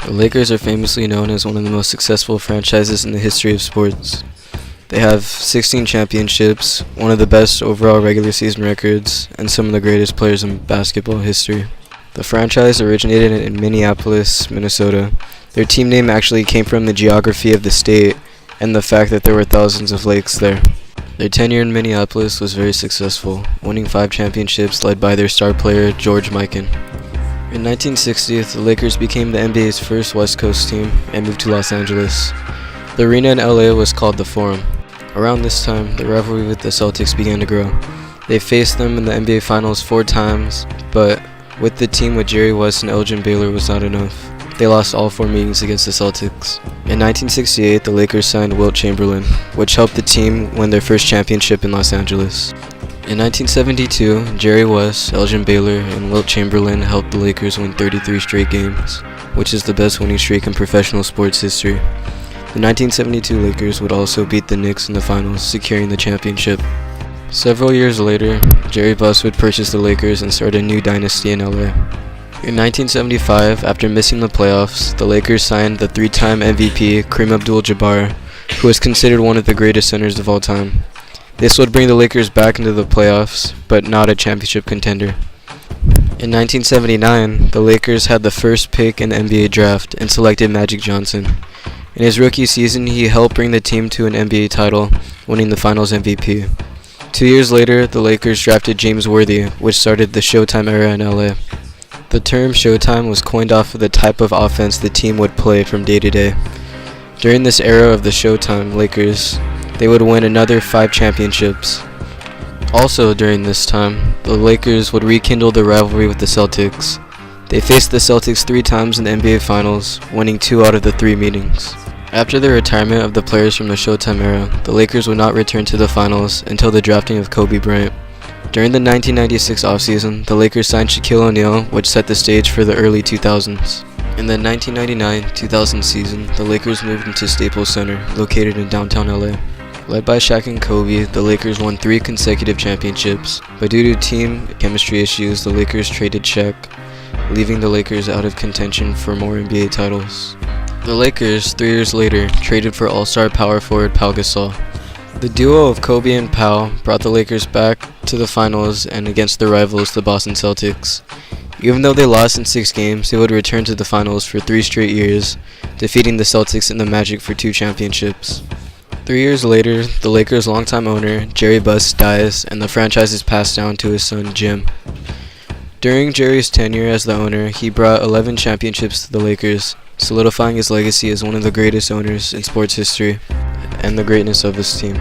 The Lakers are famously known as one of the most successful franchises in the history of sports. They have 16 championships, one of the best overall regular season records, and some of the greatest players in basketball history. The franchise originated in Minneapolis, Minnesota. Their team name actually came from the geography of the state and the fact that there were thousands of lakes there. Their tenure in Minneapolis was very successful, winning 5 championships led by their star player George Mikan. In 1960, the Lakers became the NBA's first West Coast team and moved to Los Angeles. The arena in LA was called the Forum. Around this time, the rivalry with the Celtics began to grow. They faced them in the NBA Finals 4 times, but with the team with Jerry West and Elgin Baylor was not enough. They lost all 4 meetings against the Celtics. In 1968, the Lakers signed Wilt Chamberlain, which helped the team win their first championship in Los Angeles. In 1972, Jerry West, Elgin Baylor, and Wilt Chamberlain helped the Lakers win 33 straight games, which is the best winning streak in professional sports history. The 1972 Lakers would also beat the Knicks in the finals, securing the championship. Several years later, Jerry Buss would purchase the Lakers and start a new dynasty in LA. In 1975, after missing the playoffs, the Lakers signed the 3-time MVP Kareem Abdul-Jabbar, who is considered one of the greatest centers of all time. This would bring the Lakers back into the playoffs, but not a championship contender. In 1979, the Lakers had the first pick in the NBA draft and selected Magic Johnson. In his rookie season, he helped bring the team to an NBA title, winning the Finals MVP. 2 years later, the Lakers drafted James Worthy, which started the Showtime era in LA. The term Showtime was coined off of the type of offense the team would play from day to day. During this era of the Showtime Lakers, they would win another 5 championships. Also during this time, the Lakers would rekindle the rivalry with the Celtics. They faced the Celtics 3 times in the NBA Finals, winning 2 out of the 3 meetings. After the retirement of the players from the Showtime era, the Lakers would not return to the finals until the drafting of Kobe Bryant. During the 1996 offseason, the Lakers signed Shaquille O'Neal, which set the stage for the early 2000s. In the 1999-2000 season, the Lakers moved into Staples Center, located in downtown LA. Led by Shaq and Kobe, the Lakers won 3 consecutive championships, but due to team chemistry issues, the Lakers traded Shaq, leaving the Lakers out of contention for more NBA titles. The Lakers, 3 years later, traded for all-star power forward Pau Gasol. The duo of Kobe and Pau brought the Lakers back to the finals and against their rivals, the Boston Celtics. Even though they lost in 6 games, they would return to the finals for 3 straight years, defeating the Celtics and the Magic for 2 championships. 3 years later, the Lakers' longtime owner, Jerry Buss, dies, and the franchise is passed down to his son, Jim. During Jerry's tenure as the owner, he brought 11 championships to the Lakers, solidifying his legacy as one of the greatest owners in sports history and the greatness of his team.